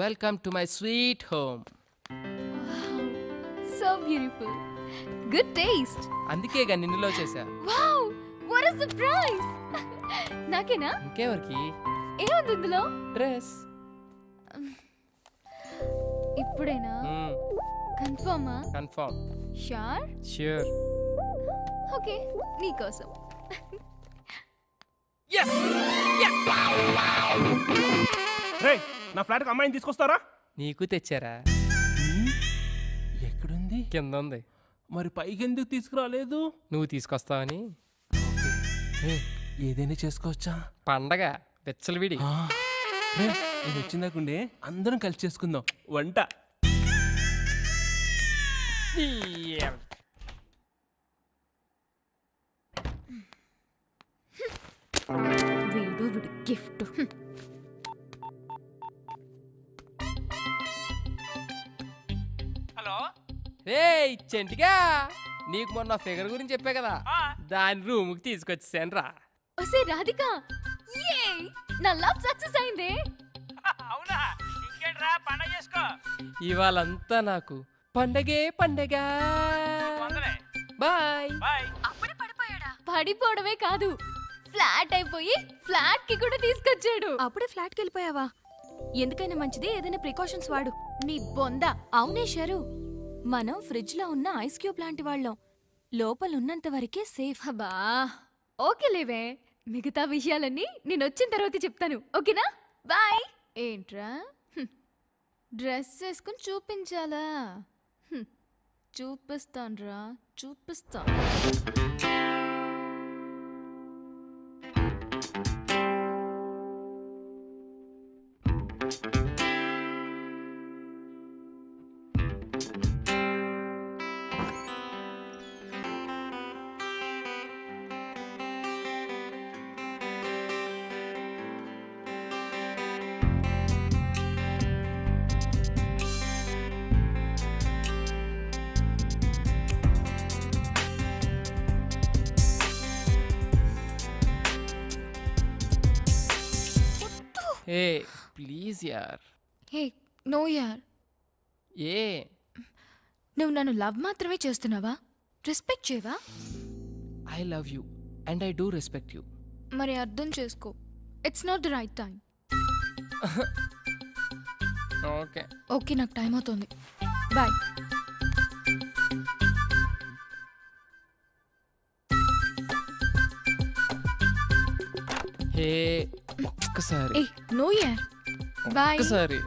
Welcome to my sweet home. So beautiful, good taste. అందుకేగా నిన్ను love చేశా. Wow, what a surprise. నాకేనా? ఇంకెవరికి? ఏముంది ఇందులో? డ్రెస్. ఇప్పుడేనా? కన్ఫర్మా? కన్ఫర్మ్. ష్యూర్? ష్యూర్. ఓకే, నీకోసం. yes రే, నా ఫ్లాట్ కి అమ్మాయిని తీసుకొస్తారా? నీకు తెచ్చారా? ఎక్కడుంది? కింద ఉంది. మరి పైకి ఎందుకు తీసుకురాలేదు? నువ్వు తీసుకొస్తావని. ఏదైనా చేసుకోవచ్చా? పండగ వెచ్చలవిడి. నేను వచ్చిందాకుండే అందరం కలిసి చేసుకుందాం వంట. వీడు గిఫ్ట్. హలో, రే చెంటిగా, నీకు మొన్న ఫిగర్ గురించి చెప్పా కదా, దాని రూమ్కి తీసుకొచ్చేసాను రా. ఒసే రాధిక, యే నా లవ్ సక్సెస్ అయిందే. అవునా? ఇంకేంట్రా, పండగ చేసుకో. ఇవాళంతా నాకు పండగే పండగ. Bye bye. అప్పుడే పడిపోయాడా? పడిపోవడమే కాదు, ఫ్లాట్ అయిపోయి ఫ్లాట్ కి కూడా తీసుకొచ్చాడు. అప్పుడే ఫ్లాట్కి వెళ్ళిపోయావా? ఎందుకైనా మంచిది ఏదైనా ప్రికాషన్స్ వాడు. నీ బొంద. అవునే షరు, మనం ఫ్రిడ్జ్ లో ఉన్న ఐస్ క్యూబ్ లాంటి వాళ్ళం. లోపల ఉన్నంత వరకే సేఫ్. అబ్బా ఓకే లేవే, మిగతా విషయాలన్నీ నేను వచ్చిన తర్వాత చెప్తాను, ఓకేనా? బాయ్. ఏంట్రా డ్రెస్ వేసుకుని చూపించాలా? చూపిస్తాన్రా, చూపిస్తా. ఏ ప్లీజ్ యార్. హే నో యార్. ఏ నువ్వు నన్ను లవ్ మాత్రమే చేస్తున్నావా? రెస్పెక్ట్ చేయవా? I love you and I do respect you. మరి అర్థం చేసుకో, it's not the right time. Okay okay, నాకు టైం అవుతుంది. బాయ్. హే ఒక్కసారి. ఏ నో యార్. బాయ్. ఒక్కసారి.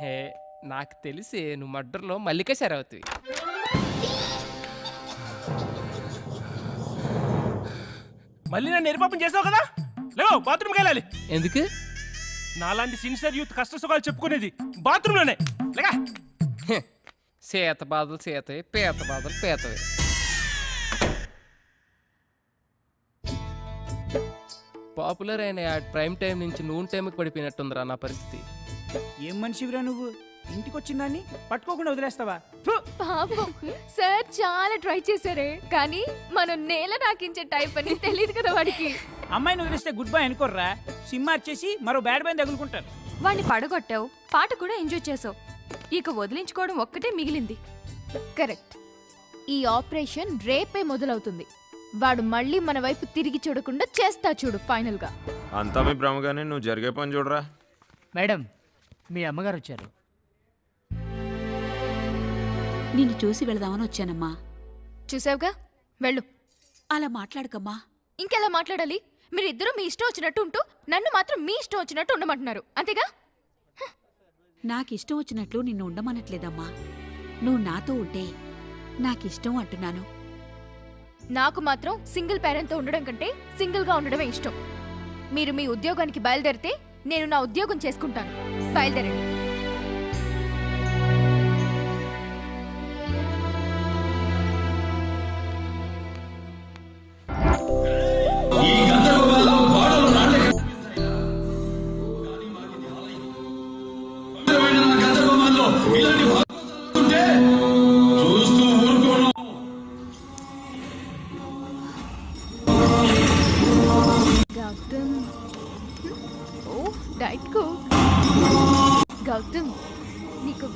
హే నాకు తెలిసి నువ్వు మర్డర్లో మల్లిక శరావతివి. మళ్ళీ నన్ను నిర్పాపం చేసావు కదా, లేవు బాత్రూమ్కి వెళ్ళాలి. ఎందుకు? నాలాంటి సిన్సియర్ యూత్ కష్ట సుఖాలు చెప్పుకునేది బాత్రూంలోనే. లేగా సీత బాధలు సీతవి, పీత బాధలు పీతవి. పాపులర్ అయిన యాడ్ ప్రైమ్ టైం నుంచి నూన్ టైంకి పడిపోయినట్టుందిరా నా పరిస్థితి. ఏం మనిషివిరా నువ్వు? ఇంటికి వచ్చిందాన్ని పట్టుకోకుండా వదిలేస్తావా? పాపం సార్ చాలా ట్రై చేశారే, కానీ మనం నేల నాకించే టైప్ అని తెలియదు కదా వాడికి. అమ్మాయిని వదిలేస్తే గుడ్ బై అనుకోర్రా, సిమ్ మార్చేసి మరో బ్యాడ్ బై తగులుకుంటారు. వాణ్ణి పడగొట్టావు, పాట కూడా ఎంజాయ్ చేసావు. ఇక వదిలించుకోవడం ఒక్కటే మిగిలింది. కరెక్ట్. ఈ ఆపరేషన్ రేపే మొదలవుతుంది. వాడు మళ్ళీ మన వైపు తిరిగి చూడకుండా చేస్తా చూడు ఫైనల్ గా. అంతా మీ భ్రమగానే, నువ్వు జరిగే పని చూడరా. మేడం, మీ అమ్మగారు వచ్చారు. నిన్ను చూసి వెళదామని వచ్చానమ్మా. చూసావుగా, వెళ్ళు. అలా మాట్లాడకమ్మా. ఇంకెలా మాట్లాడాలి? మీరిద్దరూ మీ ఇష్టం వచ్చినట్టు ఉంటూ నన్ను మాత్రం మీ ఇష్టం వచ్చినట్టు ఉండమంటున్నారు, అంతేగా? నాకిష్టం వచ్చినట్లు నిన్ను ఉండమనట్లేదమ్మా. నువ్వు నాతో ఉంటే నాకిష్టం అంటున్నాను. నాకు మాత్రం సింగిల్ పేరెంట్తో ఉండడం కంటే సింగిల్గా ఉండడమే ఇష్టం. మీరు మీ ఉద్యోగానికి బయలుదేరితే నేను నా ఉద్యోగం చేసుకుంటాను. బయలుదేరండి.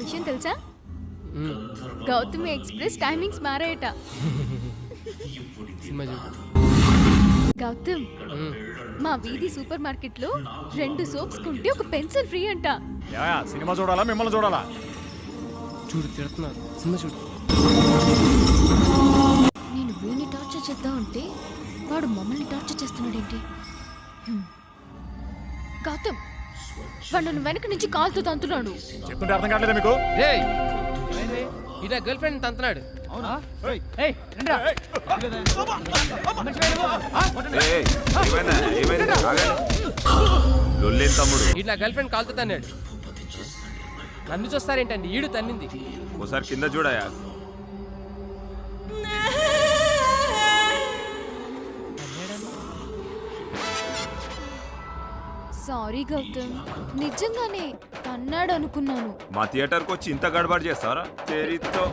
విషయం తెలుసా? ఉమ్, గౌతమి ఎక్స్ప్రెస్ టైమింగ్స్ మారాయట. సినిమా చూడు. గౌతమ్, ఉమ్, మా వీధి సూపర్ మార్కెట్ లో 2 సోప్స్ కొంటే ఒక పెన్సిల్ ఫ్రీ అంట. సినిమా చూడాలా మిమ్మల్ని చూడాలా? చూడు తిడుతున్నారు. సినిమా చూడు. నేను వీడిని టార్చర్ చేద్దాం అంటే వాడు మమ్మల్ని టార్చర్ చేస్తున్నాడేంటి? గౌతమ్, వాడు నన్ను వెనక నుంచి కాల్తో తంతున్నాడు. చెప్తుంటే అర్థం కావట్లేదా మీకు? ఏయ్, ఈ నా గర్ల్ ఫ్రెండ్ తంతున్నాడు. ఏయ్, రండిరా. ఏయ్, ఏమైంది? ఆగండి. లొల్లేం తమ్ముడు? ఈ నా గర్ల్ ఫ్రెండ్ కాల్తో తన్నాడు. నన్ను చూస్తారేంటండి? ఈడు తన్నింది. ఒకసారి కింద చూడాయా? సారీ గౌతమ్, నిజంగానే తన్నాడు అనుకున్నాను. మా థియేటర్కి వచ్చి ఇంత గడబడి చేస్తారా? చేరితో